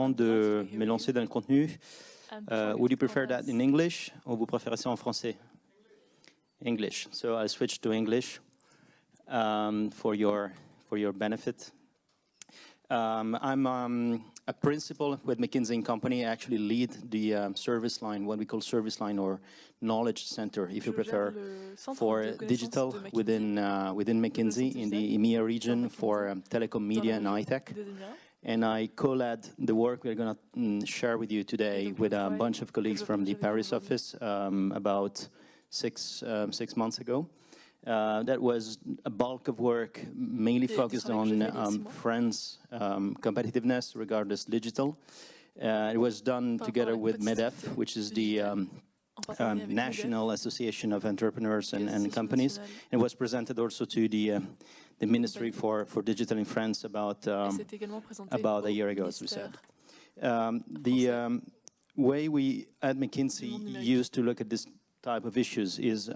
De me lancer dans le contenu. Would you prefer that in English ou vous préférez ça en français? English. So I'll switch to English for your benefit. I'm a principal with McKinsey & Company. I actually lead the service line, what we call service line or knowledge center, if you prefer, for digital within McKinsey in the EMEA region for telecom, media, and high-tech. And I co-led the work we're going to share with you today with a bunch of colleagues from the Paris office about six months ago. That was a bulk of work mainly focused on France competitiveness regardless digital. It was done together with MEDEF, which is the National Association of Entrepreneurs and Companies. It was presented also to the Ministry for Digital in France about a year ago, as we said. The way we at McKinsey used to look at this type of issues is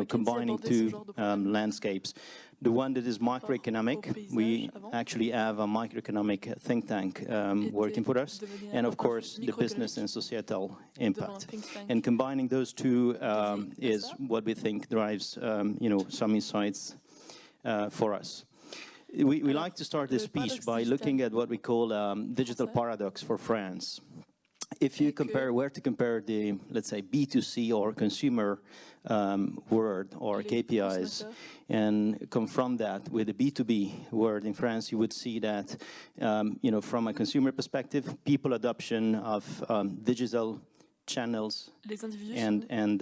combining two landscapes. The one that is macroeconomic, we actually have a macroeconomic think tank working for us, and of course the business and societal impact. And combining those two is what we think drives some insights for us. We like to start this speech by looking at what we call digital paradox for France. If you were to compare the, let's say, B2C or consumer world or KPIs and confront that with the B2B world in France, you would see that, from a consumer perspective, people adoption of digital channels and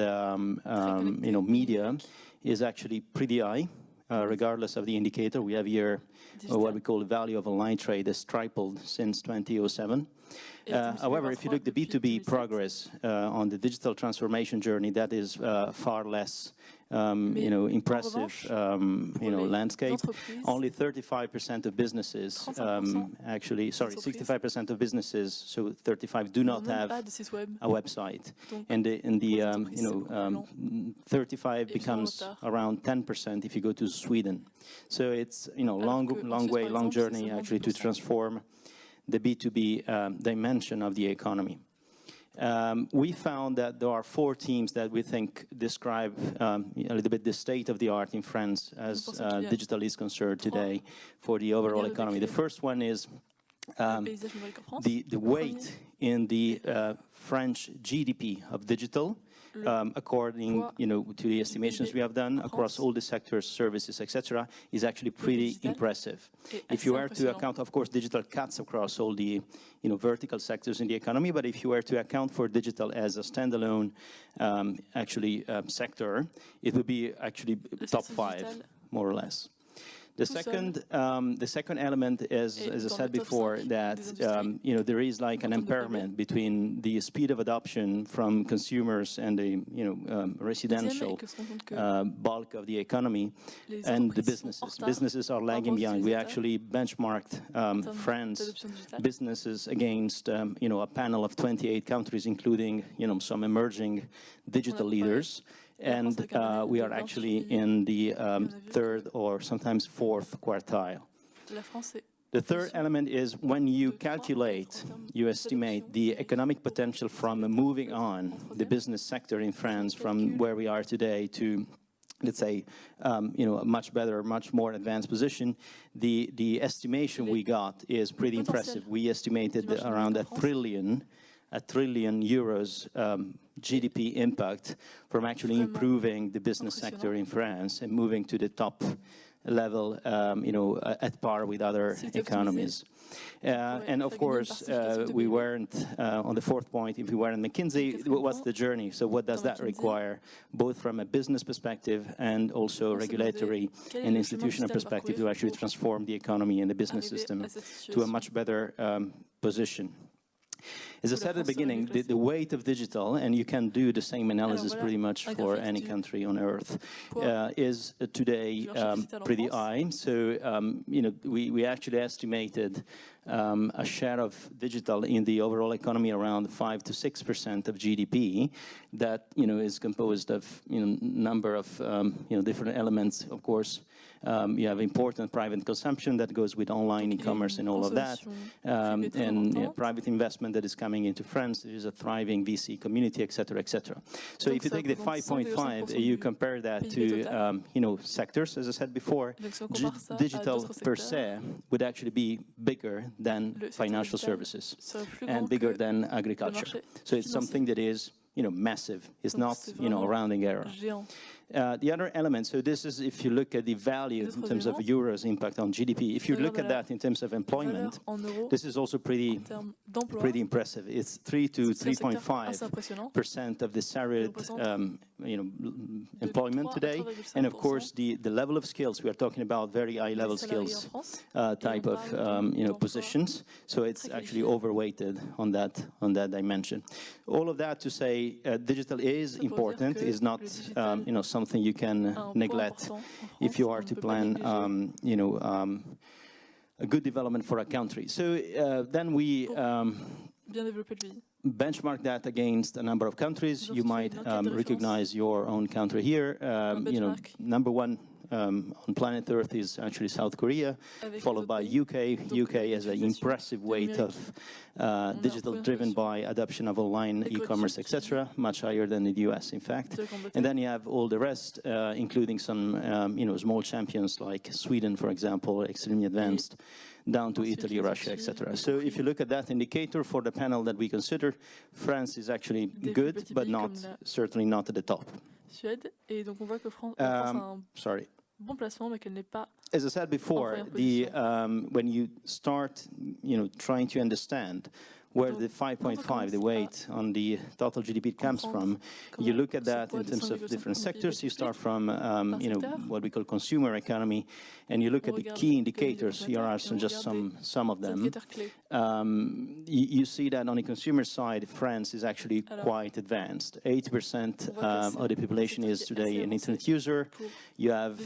media is actually pretty high. Regardless of the indicator, we have here what we call the value of online trade has tripled since 2007. However, if you look at the B2B progress on the digital transformation journey, that is far less impressive landscape. Only 35% of businesses actually, sorry, 65% of businesses, so 35 do not have a website, and the 35 becomes around 10% if you go to Sweden. So it's long journey actually to transform the B2B dimension of the economy. We found that there are 4 themes that we think describe a little bit the state of the art in France as digital is concerned today for the overall economy. The first one is the weight in the French GDP of digital, according to the estimations we have done across all the sectors, services, etc., is actually pretty impressive. If you were to account, of course, digital cuts across all the vertical sectors in the economy, but if you were to account for digital as a standalone sector, it would be actually top 5, more or less. The second element is, as I said before, that there is like an impairment between the speed of adoption from consumers and the residential bulk of the economy and the businesses. Businesses are lagging behind. We actually benchmarked France businesses against a panel of 28 countries, including some emerging digital leaders. And we are actually in the 3rd or sometimes 4th quartile. The third element is when you calculate, you estimate the economic potential from moving on the business sector in France from where we are today to, let's say, a much better, much more advanced position. The estimation we got is pretty impressive. We estimated around €1 trillion GDP impact from actually improving the business sector in France and moving to the top level, at par with other economies. And of course, we weren't, on the 4th point, if we were in McKinsey, what's the journey? So what does that require, both from a business perspective and also regulatory and institutional perspective to actually transform the economy and the business system to a much better position? As I said at the beginning, the weight of digital, and you can do the same analysis pretty much for any country on earth, is today pretty high. So, we actually estimated a share of digital in the overall economy around 5 to 6% of GDP. That is composed of number of different elements, of course, You have important private consumption that goes with online e-commerce and all of that. And private investment that is coming into France. There is a thriving VC community, et cetera, et cetera. So if you take the 5.5, you compare that to, sectors, as I said before, digital per se would actually be bigger than financial services and bigger than agriculture. So it's something that is, massive. It's not, a rounding error. The other element, so this is if you look at the value in terms of euros impact on GDP. If you look at that in terms of employment, this is also pretty impressive. It's 3 to 3.5% of the salaried employment today. And of course, the level of skills, we are talking about very high level skills type of positions. So it's actually overweighted on that dimension. All of that to say, digital is important, is not, something you can neglect if you are to plan, a good development for a country. So then we benchmark that against a number of countries. You might recognize your own country here. Number one on planet Earth is actually South Korea, followed by UK. UK has an impressive weight of digital driven by adoption of online e-commerce, etc., much higher than in the US, in fact. And then you have all the rest, including some, small champions like Sweden, for example, extremely advanced, down to Italy, Russia, etc. So if you look at that indicator for the panel that we consider, France is actually good, but certainly not at the top. Sorry. As I said before, when you start, trying to understand where the 5.5, the weight on the total GDP comes from, you look at that in terms of different sectors. You start from, what we call consumer economy, and you look at the key indicators. Here are just some of them. You see that on the consumer side, France is actually quite advanced. 80% of the population is today an internet user. You have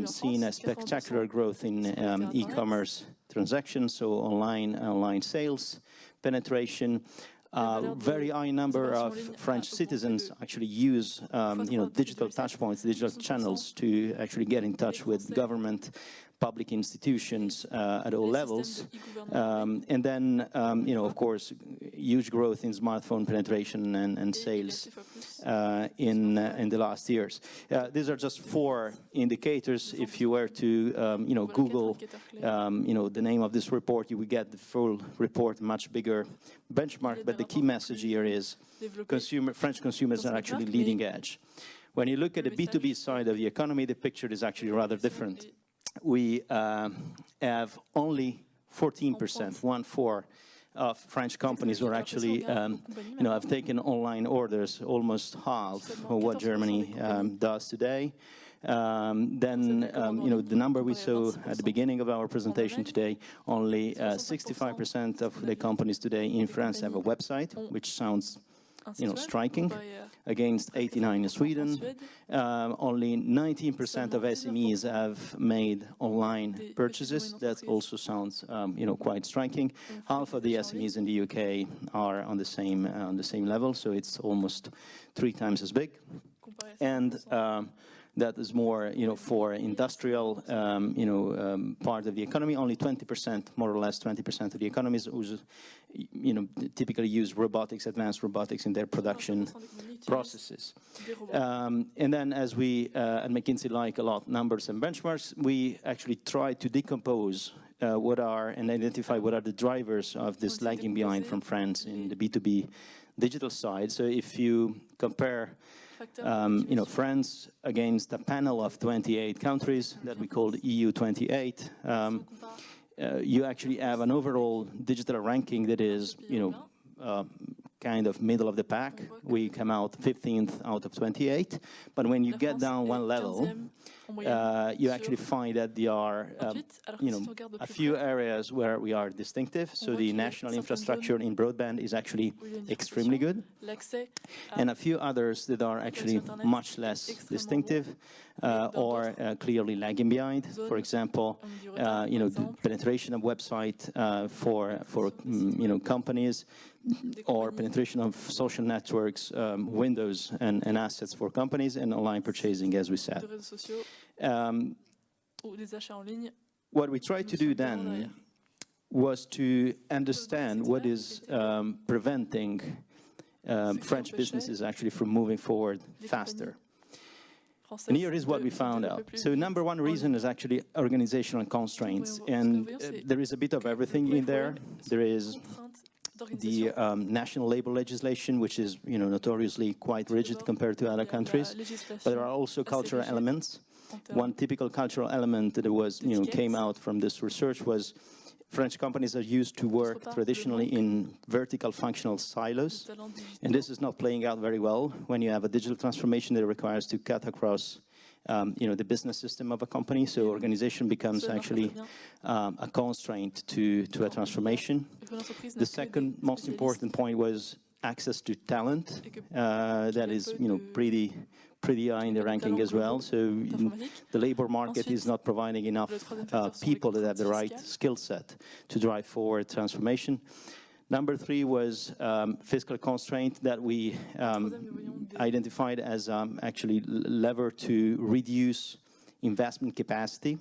seen a spectacular growth in e-commerce transactions, so online sales penetration. Very high number of French citizens actually use, digital touchpoints, digital channels to actually get in touch with government, public institutions at all levels. And then, of course, huge growth in smartphone penetration and sales in the last years. These are just 4 indicators. If you were to, Google, the name of this report, you would get the full report, much bigger benchmark. But the key message here is French consumers are actually leading edge. When you look at the B2B side of the economy, the picture is actually rather different. We have only 14%, 1/4 of French companies who are actually, have taken online orders, almost half of what Germany does today. Then, the number we saw at the beginning of our presentation today, only 65% of the companies today in France have a website, which sounds, striking, against 89 in Sweden. Only 19% of SMEs have made online purchases. That also sounds, quite striking. Half of the SMEs in the UK are on the same level, so it's almost 3 times as big. And that is more, for industrial, part of the economy. Only 20%, more or less 20% of the economies who's, typically use robotics, advanced robotics in their production processes. And then as we at McKinsey like a lot numbers and benchmarks, we actually try to decompose and identify what are the drivers of this lagging behind from France in the B2B digital side. So if you compare France against a panel of 28 countries that we call EU 28, you actually have an overall digital ranking that is, kind of middle of the pack. We come out 15th out of 28, but when you get down one level, you actually find that there are, a few areas where we are distinctive. So the national infrastructure in broadband is actually extremely good, and a few others that are actually much less distinctive or clearly lagging behind. For example, the penetration of website for companies, or penetration of social networks, windows and assets for companies, and online purchasing, as we said. what we tried to do then was to understand what is preventing French businesses actually from moving forward faster. And here is what we found out. So number one reason is actually organizational constraints. And there is a bit of everything in there. There is the national labor legislation, which is notoriously quite rigid compared to other countries. But there are also cultural elements. One typical cultural element that was, came out from this research was French companies are used to work traditionally in vertical functional silos, and this is not playing out very well when you have a digital transformation that requires to cut across the business system of a company. So organization becomes actually a constraint to a transformation. The second most important point was access to talent. That is pretty high in the ranking as well. So the labor market is not providing enough people that have the right skill set to drive forward transformation. Number three was fiscal constraint that we identified as actually lever to reduce investment capacity.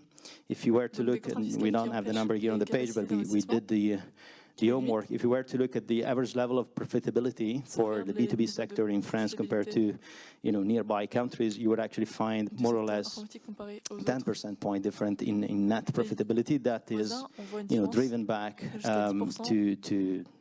If you were to look, and we don't have the number here on the page, but we did the homework. If you were to look at the average level of profitability for the B2B sector in France compared to nearby countries, you would actually find more or less 10 percentage point different in net profitability. That is driven back to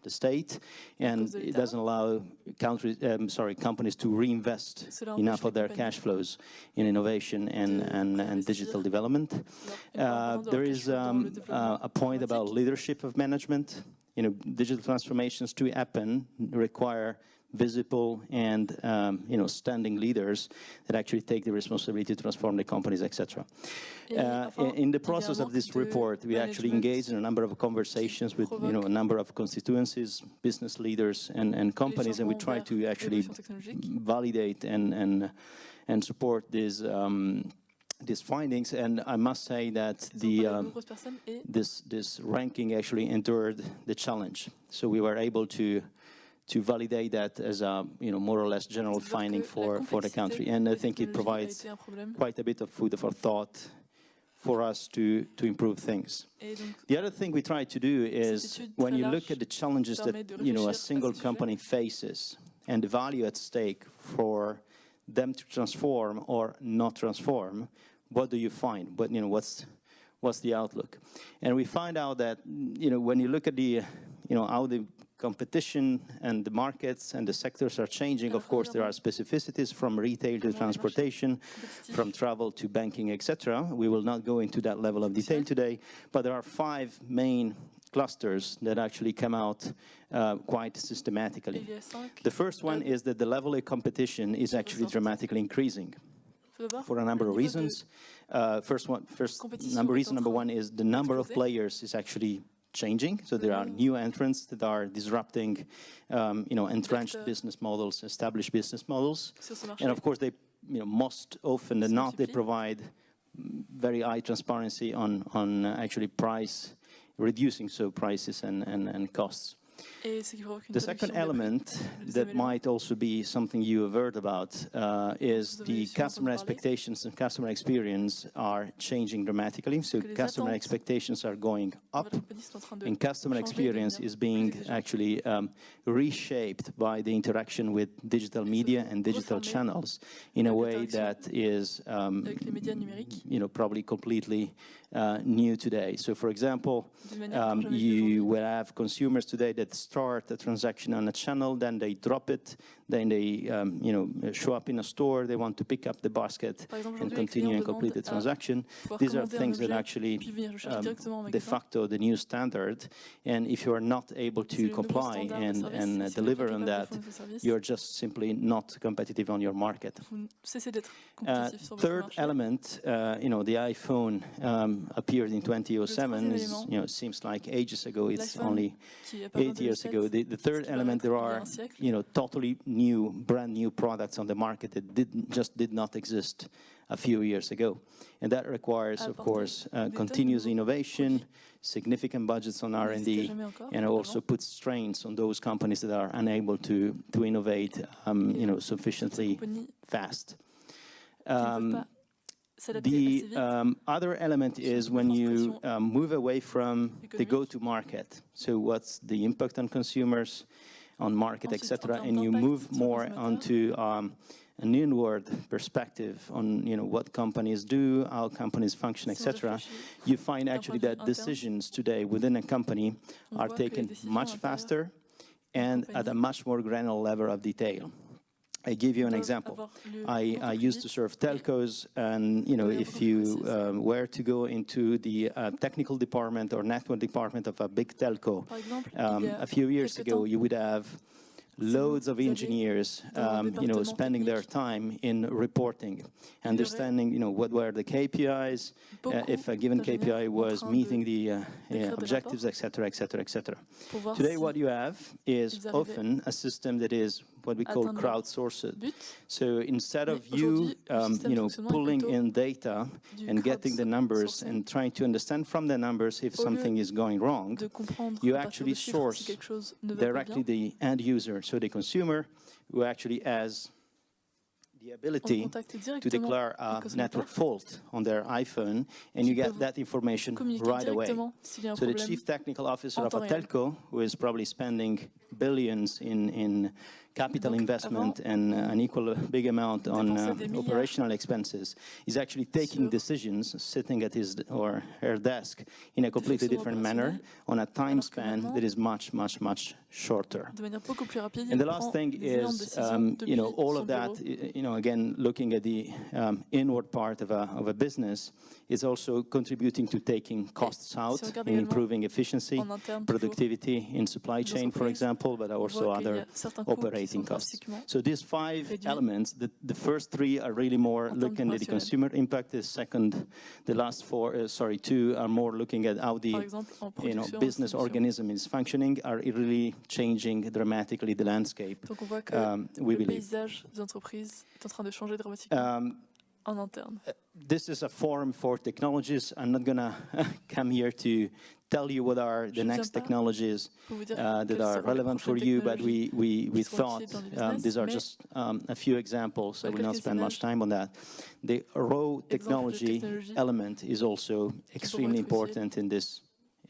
the state, and it doesn't allow companies to reinvest enough of their cash flows in innovation and digital development. There is a point about leadership of management. Digital transformations to happen require visible and standing leaders that actually take the responsibility to transform the companies, etc. In the process of this report, we actually engaged in a number of conversations with a number of constituencies, business leaders, and companies, and we tried to actually validate and support these findings. And I must say that this ranking actually endured the challenge. So we were able to validate that as a more or less general finding for the country. And I think it provides quite a bit of food for thought for us to improve things. The other thing we try to do is when you look at the challenges that a single company faces and the value at stake for them to transform or not transform, what do you find? But what's the outlook? And we find out that when you look at the how the competition and the markets and the sectors are changing, of course there are specificities from retail to transportation, from travel to banking, etc. We will not go into that level of detail today, but there are 5 main clusters that actually come out quite systematically. The first one is that the level of competition is actually dramatically increasing for a number of reasons. Reason number one is the number of players is actually changing. So there are new entrants that are disrupting, entrenched business models, established business models, and of course they, most often than not, they provide very high transparency on actually price. Reducing prices and costs. The second element that might also be something you have heard about is the customer expectations and customer experience are changing dramatically. So customer expectations are going up, and customer experience is being actually reshaped by the interaction with digital media and digital channels in a way that is probably completely new today. So for example, you will have consumers today that start a transaction on a channel, then they drop it, then they show up in a store, they want to pick up the basket and continue and complete the transaction. These are things that actually de facto the new standard, and if you are not able to comply and deliver on that, you're just simply not competitive on your market. Third element, the iPhone appeared in 2007. It seems like ages ago. It's only 8 years ago. The third element, there are totally new, brand new products on the market that just did not exist a few years ago, and that requires, of course, continuous innovation, significant budgets on R&D, and also puts strains on those companies that are unable to innovate, sufficiently fast. The other element is when you move away from the go-to-market. So what's the impact on consumers, on market, etc., and you move more onto an inward perspective on what companies do, how companies function, etc. You find actually that decisions today within a company are taken much faster and at a much more granular level of detail. I give you an example. I used to serve telcos, and if you were to go into the technical department or network department of a big telco, a few years ago, you would have loads of engineers, spending their time in reporting, understanding, what were the KPIs, if a given KPI was meeting the objectives, etc., etc., etc. Today, what you have is often a system that is what we call crowdsourced. So instead of you, pulling in data and getting the numbers and trying to understand from the numbers if something is going wrong, you actually source directly the end user, so the consumer, who actually has the ability to declare a network fault on their iPhone, and you get that information right away. So the chief technical officer of a telco, who is probably spending billions in capital investment and an equal big amount on operational expenses, is actually taking decisions, sitting at his or her desk in a completely different manner on a time span that is much, much, much shorter. And the last thing is, all of that, again, looking at the inward part of a business, is also contributing to taking costs out and improving efficiency, productivity in supply chain, for example, but also other operating costs. So these 5 elements, the first 3 are really more looking at the consumer impact. The second, the last 2 are more looking at how the business organism is functioning, are really changing dramatically the landscape. We believe. This is a forum for technologies. I'm not going to come here to tell you what are the next technologies that are relevant for you, but we thought these are just a few examples, so we'll not spend much time on that. The raw technology element is also extremely important in this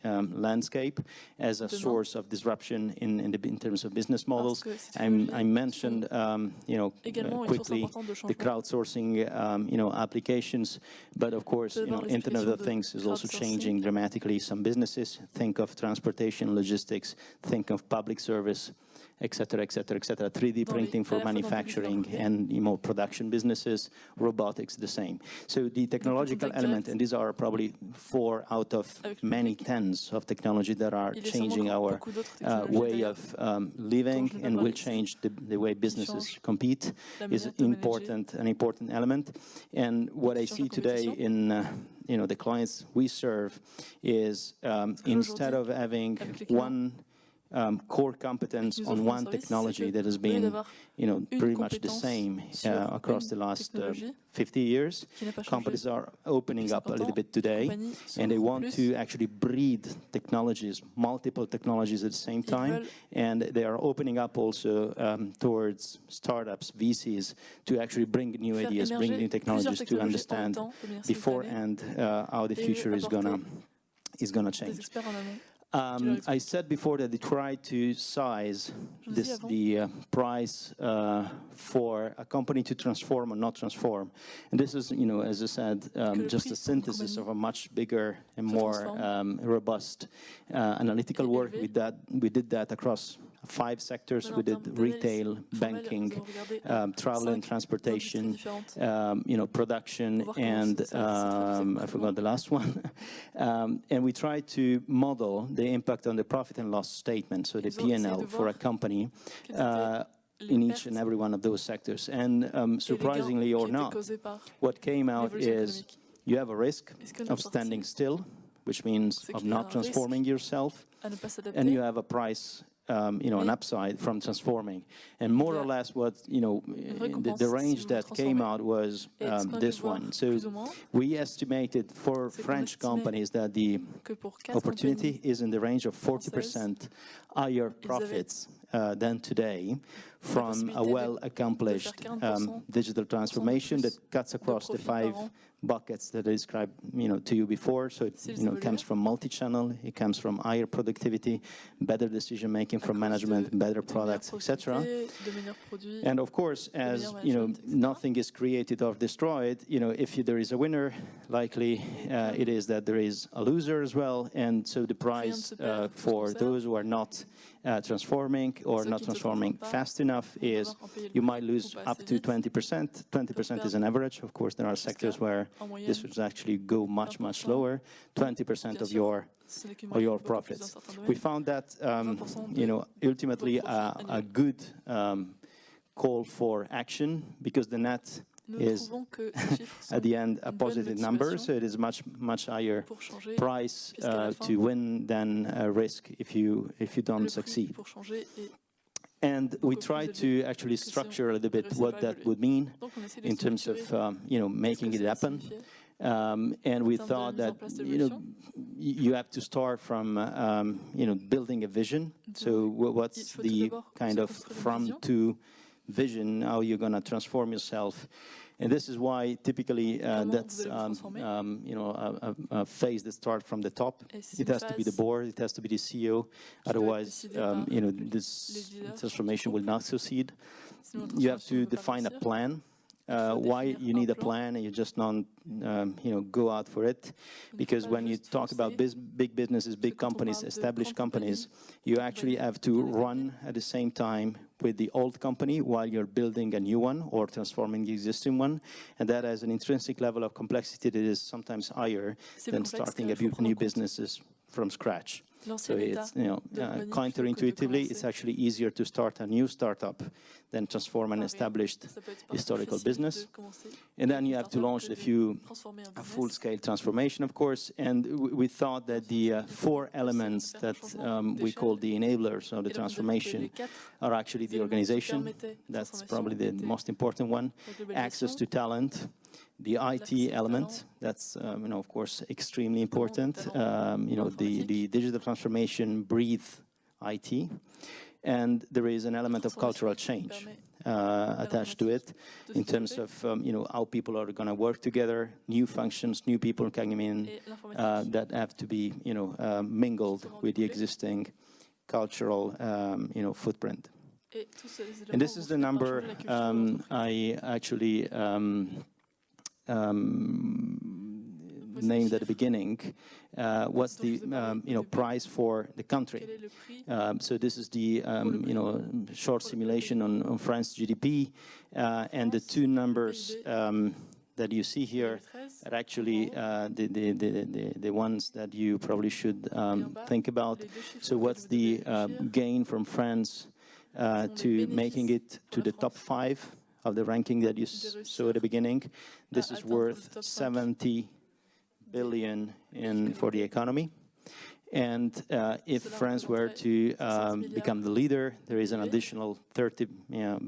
landscape as a source of disruption in terms of business models. I mentioned quickly the crowdsourcing applications, but of course Internet of Things is also changing dramatically some businesses. Think of transportation, logistics, think of public service, etc., etc., etc. 3D printing for manufacturing and production businesses, robotics, the same. So the technological element, and these are probably 4 out of many tens of technology that are changing our way of living and will change the way businesses compete, is an important element. And what I see today in the clients we serve is instead of having one core competence on one technology that has been, pretty much the same across the last 50 years. Companies are opening up a little bit today, and they want to actually breed technologies, multiple technologies at the same time, and they are opening up also towards startups, VCs, to actually bring new ideas, bring new technologies to understand beforehand how the future is gonna change. I said before that they try to size the price for a company to transform or not transform. And this is, as I said, just a synthesis of a much bigger and more robust analytical work. We did that across 5 sectors. We did retail, banking, travel and transportation, production, and I forgot the last one. And we tried to model the impact on the profit and loss statement, so the P&L for a company in each and every one of those sectors. And surprisingly or not, what came out is you have a risk of standing still, which means of not transforming yourself, and you have a price, an upside from transforming. And more or less what, the range that came out was this one. So we estimated for French companies that the opportunity is in the range of 40% higher profits than today from a well-accomplished digital transformation that cuts across the 5 buckets that I described, to you before. So it comes from multi-channel, it comes from higher productivity, better decision-making from management, better products, etc. And of course, as nothing is created or destroyed, if there is a winner, likely it is that there is a loser as well. And so the price for those who are not transforming or not transforming fast enough is you might lose up to 20%. 20% is an average. Of course, there are sectors where this would actually go much, much lower. 20% of your profits. We found that, ultimately a good call for action, because the net is at the end a positive number, so it is much higher price to win than risk if you don't succeed. And we tried to actually structure a little bit what that would mean in terms of making it happen. And we thought that you have to start from building a vision. So what's the kind of from to vision, how you're going to transform yourself. And this is why typically that's a phase that starts from the top. It has to be the board, it has to be the CEO, otherwise this transformation will not succeed. You have to define a plan. Why you need a plan, and you just don't go out for it, because when you talk about big businesses, big companies, established companies, you actually have to run at the same time with the old company while you're building a new one or transforming the existing one, and that has an intrinsic level of complexity that is sometimes higher than starting a new businesses from scratch. So it's, counterintuitively, it's actually easier to start a new startup than transform an established historical business. And then you have to launch a full-scale transformation, of course. And we thought that the 4 elements that we call the enablers of the transformation are actually the organization. That's probably the most important one. Access to talent. The IT element, that's, of course, extremely important. The digital transformation breathes IT. And there is an element of cultural change attached to it in terms of, how people are going to work together, new functions, new people coming in that have to be, mingled with the existing cultural, footprint. And this is the number I actually named at the beginning. What's the price for the country? So this is the short simulation on France GDP, and the 2 numbers that you see here are actually the ones that you probably should think about. So what's the gain from France to making it to the top 5 of the ranking that you saw at the beginning? This is worth 70 billion for the economy. And if France were to become the leader, there is an additional 30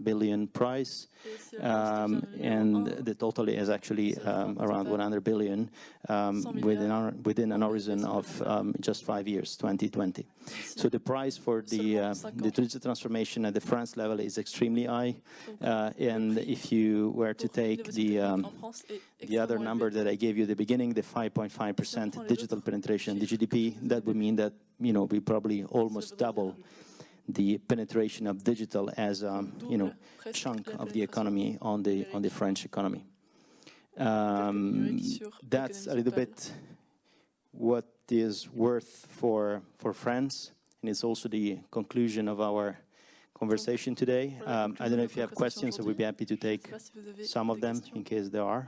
billion prize, and the total is actually around 100 billion within an horizon of just 5 years, 2020. So the price for the digital transformation at the France level is extremely high, and if you were to take the other number that I gave you at the beginning, the 5.5% digital penetration, the GDP, that would mean that we probably almost double the penetration of digital as a chunk of the economy on the French economy. That's a little bit what is worth for France, and it's also the conclusion of our conversation today. I don't know if you have questions, I would be happy to take some of them in case there are.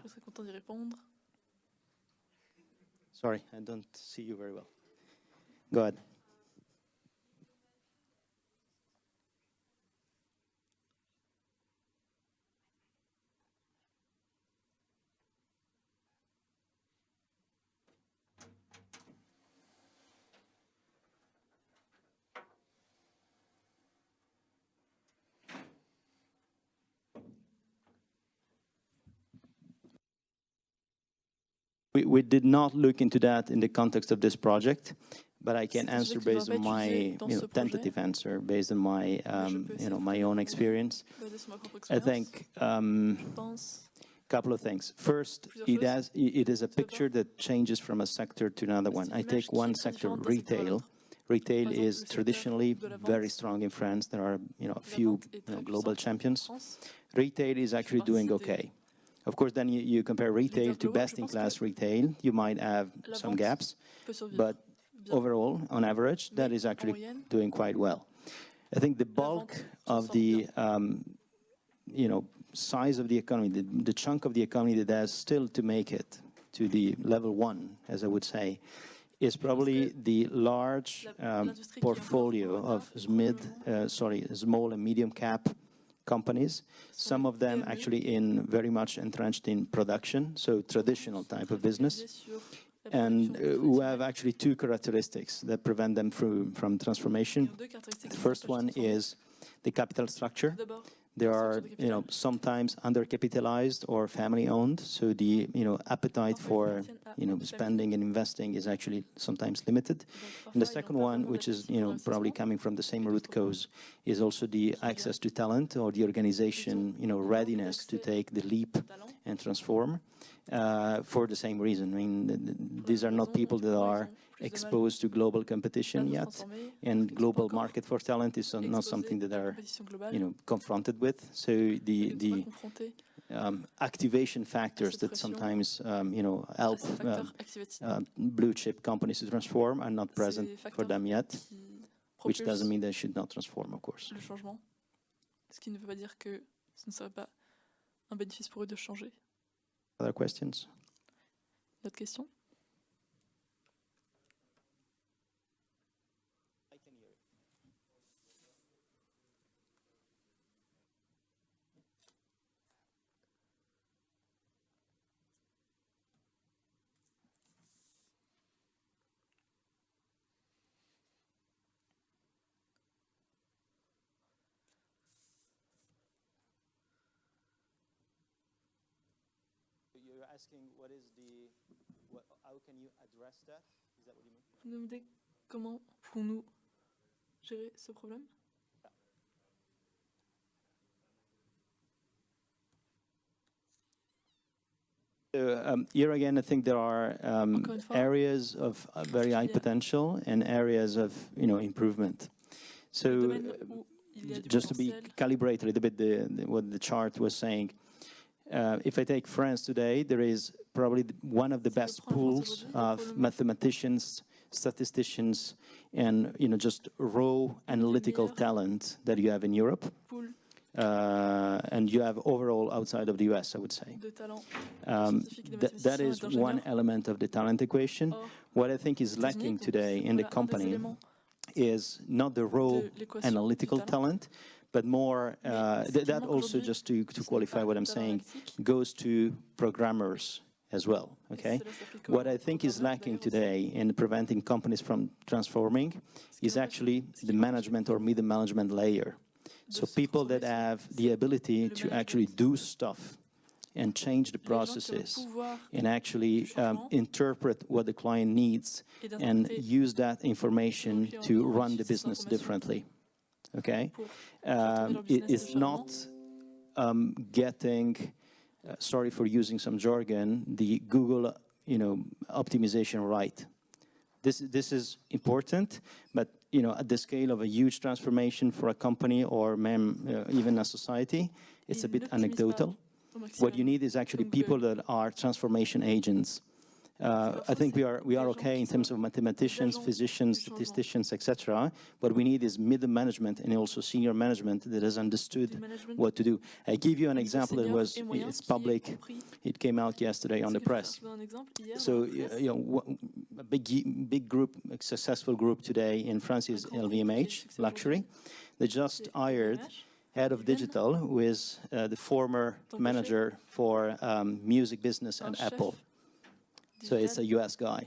Sorry, I don't see you very well. Go ahead. We did not look into that in the context of this project, but I can answer based on my tentative answer, based on my my own experience. I think couple of things. First, it is a picture that changes from a sector to another one. I take one sector, retail. Retail is traditionally very strong in France. There are a few global champions. Retail is actually doing okay. Of course, then you compare retail to best-in-class retail. You might have some gaps, but overall, on average, that is actually doing quite well. I think the bulk of the size of the economy, the chunk of the economy that has still to make it to the level 1, as I would say, is probably the large portfolio of small and medium cap companies. Some of them actually very much entrenched in production, so traditional type of business, and who have actually two characteristics that prevent them from transformation. The first one is the capital structure. They are, sometimes undercapitalized or family-owned, so the, appetite for, spending and investing is actually sometimes limited. And the second one, which is, probably coming from the same root cause, is also the access to talent or the organization, readiness to take the leap and transform for the same reason. I mean, these are not people that are exposed to global competition yet, and global market for talent is not something that are, confronted with. So the activation factors that sometimes, help blue chip companies to transform are not present for them yet, which doesn't mean they should not transform, of course. Other questions? D'autres questions? You're asking how can you address that? Is that what you mean? Vous me demandez comment pouvons-nous gérer ce problème? Here again, I think there are areas of very high potential and areas of improvement. So just to be calibrated a little bit, what the chart was saying. If I take France today, there is probably one of the best pools of mathematicians, statisticians, and just raw analytical talent that you have in Europe, and you have overall outside of the US, I would say. That is one element of the talent equation. What I think is lacking today in the company is not the raw analytical talent, but more, that also, just to qualify what I'm saying, goes to programmers as well, okay? What I think is lacking today in preventing companies from transforming is actually the management or middle management layer. So people that have the ability to actually do stuff and change the processes and actually interpret what the client needs and use that information to run the business differently. Okay, it is not getting, sorry for using some jargon, the Google, optimization right. This is important, but at the scale of a huge transformation for a company or even a society, it's a bit anecdotal. What you need is actually people that are transformation agents. I think we are okay in terms of mathematicians, physicians, statisticians, etc. What we need is middle management and also senior management that has understood what to do. I give you an example that it's public. It came out yesterday on the press. So a big group, a successful group today in France is LVMH, luxury. They just hired head of digital, who is the former manager for music business at Apple. So it's a US guy.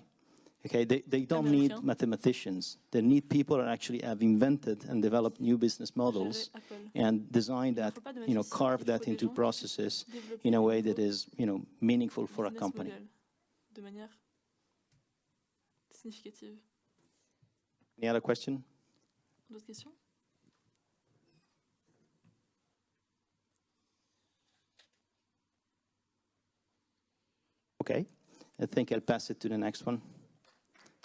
Okay, they don't need mathematicians. They need people that actually have invented and developed new business models and designed that, carve that into processes in a way that is, meaningful for a company. Any other question? D'autres questions? Okay, I think I'll pass it to the next one.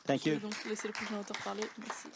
Thank Je you. vais donc laisser le prochain auteur parler. Merci.